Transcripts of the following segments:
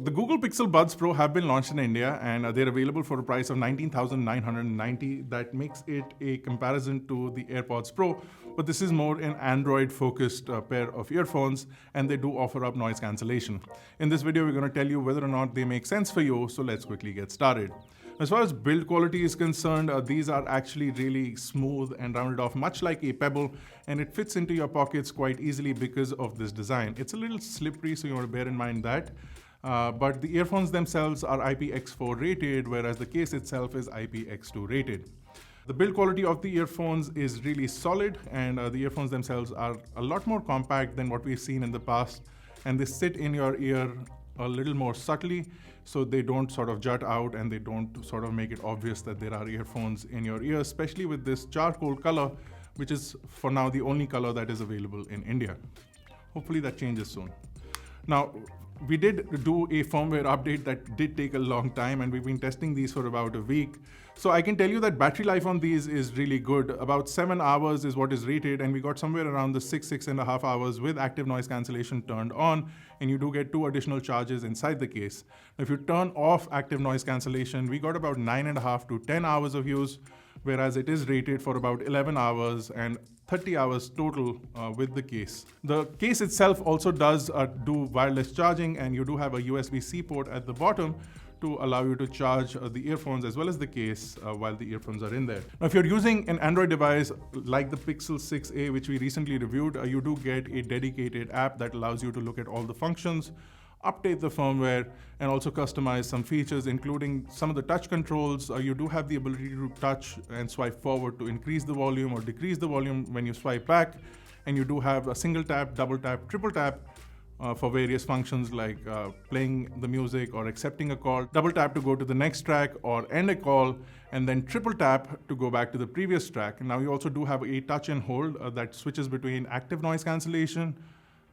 The Google Pixel Buds Pro have been launched in India and they're available for a price of $19,990. That makes it a comparison to the AirPods Pro, but this is more an Android-focused pair of earphones, and they do offer up noise cancellation. In this video, we're going to tell you whether or not they make sense for you, so let's quickly get started. As far as build quality is concerned, these are actually really smooth and rounded off, much like a pebble, and it fits into your pockets quite easily because of this design. It's a little slippery, so you want to bear in mind that. But the earphones themselves are IPX4 rated, whereas the case itself is IPX2 rated. The build quality of the earphones is really solid, and the earphones themselves are a lot more compact than what we've seen in the past, and they sit in your ear a little more subtly, so they don't sort of jut out and they don't sort of make it obvious that there are earphones in your ear, especially with this charcoal color, which is for now the only color that is available in India. Hopefully that changes soon. Now, we did do a firmware update that did take a long time, and we've been testing these for about a week. So I can tell you that battery life on these is really good. About 7 hours is what is rated, and we got somewhere around the 6.5 hours with active noise cancellation turned on, and you do get 2 additional charges inside the case. Now, if you turn off active noise cancellation, we got about 9.5 to 10 hours of use, whereas it is rated for about 11 hours and 30 hours total with the case. The case itself also does do wireless charging, and you do have a USB-C port at the bottom to allow you to charge the earphones as well as the case while the earphones are in there. Now, if you're using an Android device like the Pixel 6a, which we recently reviewed, you do get a dedicated app that allows you to look at all the functions, update the firmware, and also customize some features, including some of the touch controls. You do have the ability to touch and swipe forward to increase the volume or decrease the volume when you swipe back. And you do have a single tap, double tap, triple tap for various functions like playing the music or accepting a call, double tap to go to the next track or end a call, and then triple tap to go back to the previous track. Now you also do have a touch and hold that switches between active noise cancellation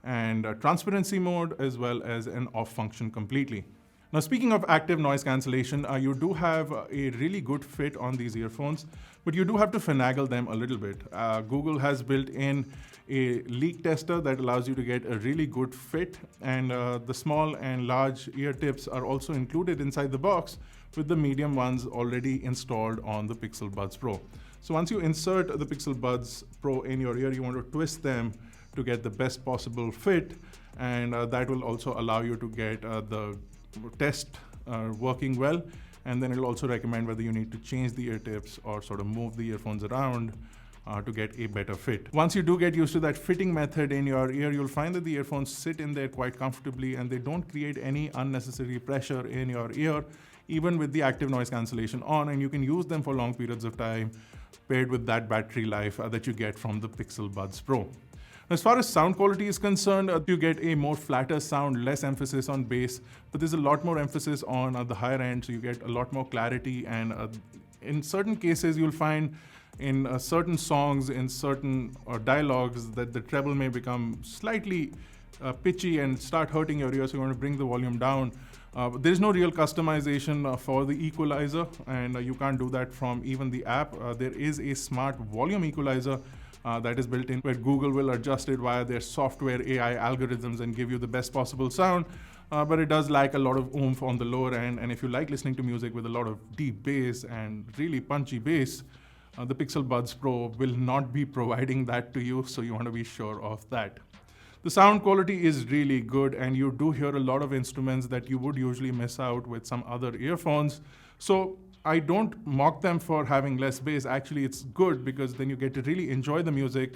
and transparency mode, as well as an off function completely. Now, speaking of active noise cancellation, you do have a really good fit on these earphones, but you do have to finagle them a little bit. Google has built in a leak tester that allows you to get a really good fit, and the small and large ear tips are also included inside the box, with the medium ones already installed on the Pixel Buds Pro. So once you insert the Pixel Buds Pro in your ear, you want to twist them to get the best possible fit, and that will also allow you to get the test working well, and then it'll also recommend whether you need to change the ear tips or sort of move the earphones around to get a better fit. Once you do get used to that fitting method in your ear, you'll find that the earphones sit in there quite comfortably, and they don't create any unnecessary pressure in your ear, even with the active noise cancellation on, and you can use them for long periods of time paired with that battery life that you get from the Pixel Buds Pro. As far as sound quality is concerned, you get a more flatter sound, less emphasis on bass, but there's a lot more emphasis on the higher end, so you get a lot more clarity, and in certain cases you'll find in certain songs, in certain dialogues, that the treble may become slightly pitchy and start hurting your ear, so you want to bring the volume down. There's no real customization for the equalizer, and you can't do that from even the app. There is a smart volume equalizer that is built in, where Google will adjust it via their software AI algorithms and give you the best possible sound, but it does lack a lot of oomph on the lower end, and if you like listening to music with a lot of deep bass and really punchy bass, the Pixel Buds Pro will not be providing that to you, so you want to be sure of that. The sound quality is really good, and you do hear a lot of instruments that you would usually miss out with some other earphones. So I don't mock them for having less bass. Actually, it's good because then you get to really enjoy the music.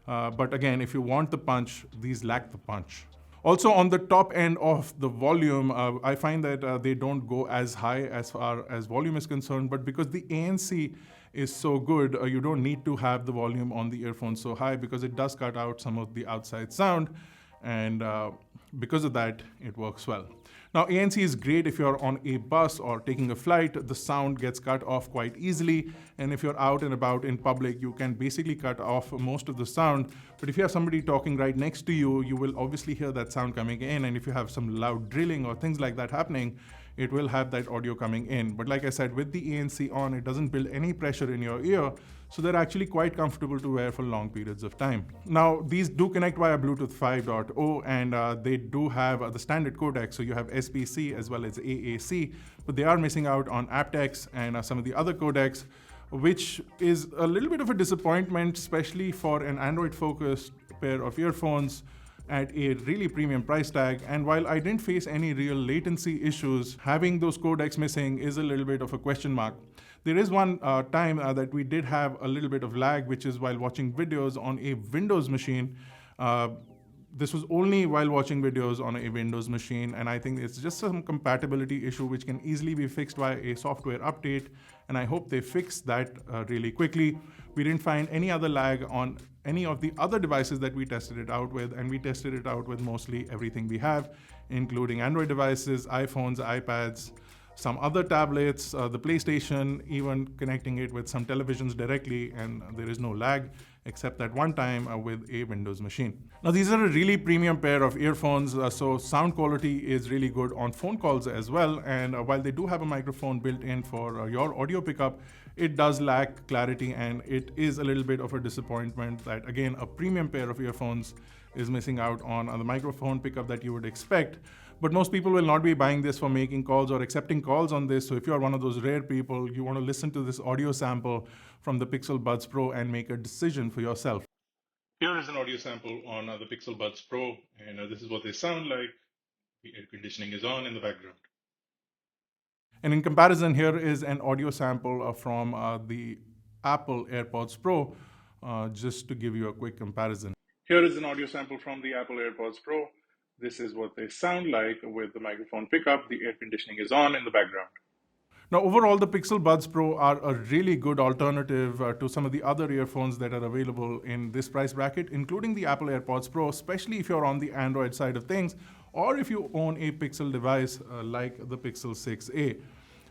But again, if you want the punch, these lack the punch. Also, on the top end of the volume, I find that they don't go as high as far as volume is concerned, but because the ANC is so good, you don't need to have the volume on the earphone so high, because it does cut out some of the outside sound, and because of that, it works well. Now, ANC is great if you're on a bus or taking a flight. The sound gets cut off quite easily, and if you're out and about in public, you can basically cut off most of the sound. But if you have somebody talking right next to you, you will obviously hear that sound coming in, and if you have some loud drilling or things like that happening, it will have that audio coming in. But like I said, with the ANC on, it doesn't build any pressure in your ear, so they're actually quite comfortable to wear for long periods of time. Now, these do connect via Bluetooth 5.0, and they do have the standard codec, so you have SBC as well as AAC, but they are missing out on aptX and some of the other codecs, which is a little bit of a disappointment, especially for an Android-focused pair of earphones at a really premium price tag. And while I didn't face any real latency issues, having those codecs missing is a little bit of a question mark. There is one time that we did have a little bit of lag, which is while watching videos on a Windows machine. This was only while watching videos on a Windows machine, and I think it's just some compatibility issue which can easily be fixed by a software update, and I hope they fix that really quickly. We didn't find any other lag on any of the other devices that we tested it out with, and we tested it out with mostly everything we have, including Android devices, iPhones, iPads, some other tablets, the PlayStation, even connecting it with some televisions directly, and there is no lag except that one time with a Windows machine. Now, these are a really premium pair of earphones, so sound quality is really good on phone calls as well, and while they do have a microphone built in for your audio pickup, it does lack clarity, and it is a little bit of a disappointment that, again, a premium pair of earphones is missing out on the microphone pickup that you would expect. But most people will not be buying this for making calls or accepting calls on this. So if you are one of those rare people, you want to listen to this audio sample from the Pixel Buds Pro and make a decision for yourself. Here is an audio sample on the Pixel Buds Pro, and this is what they sound like. The air conditioning is on in the background. And in comparison, here is an audio sample from the Apple AirPods Pro, just to give you a quick comparison. Here is an audio sample from the Apple AirPods Pro. This is what they sound like with the microphone pickup. The air conditioning is on in the background. Now, overall, the Pixel Buds Pro are a really good alternative to some of the other earphones that are available in this price bracket, including the Apple AirPods Pro, especially if you're on the Android side of things, or if you own a Pixel device like the Pixel 6a.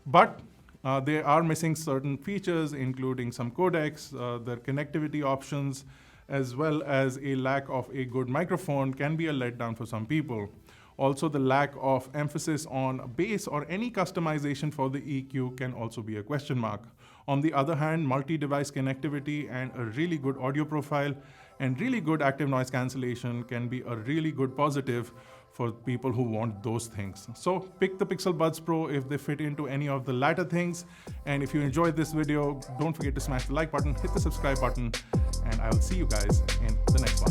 But they are missing certain features, including some codecs, their connectivity options, as well as a lack of a good microphone can be a letdown for some people. Also, the lack of emphasis on bass or any customization for the EQ can also be a question mark. On the other hand, multi-device connectivity and a really good audio profile and really good active noise cancellation can be a really good positive for people who want those things. So pick the Pixel Buds Pro if they fit into any of the latter things. And if you enjoyed this video, don't forget to smash the like button, hit the subscribe button, and I will see you guys in the next one.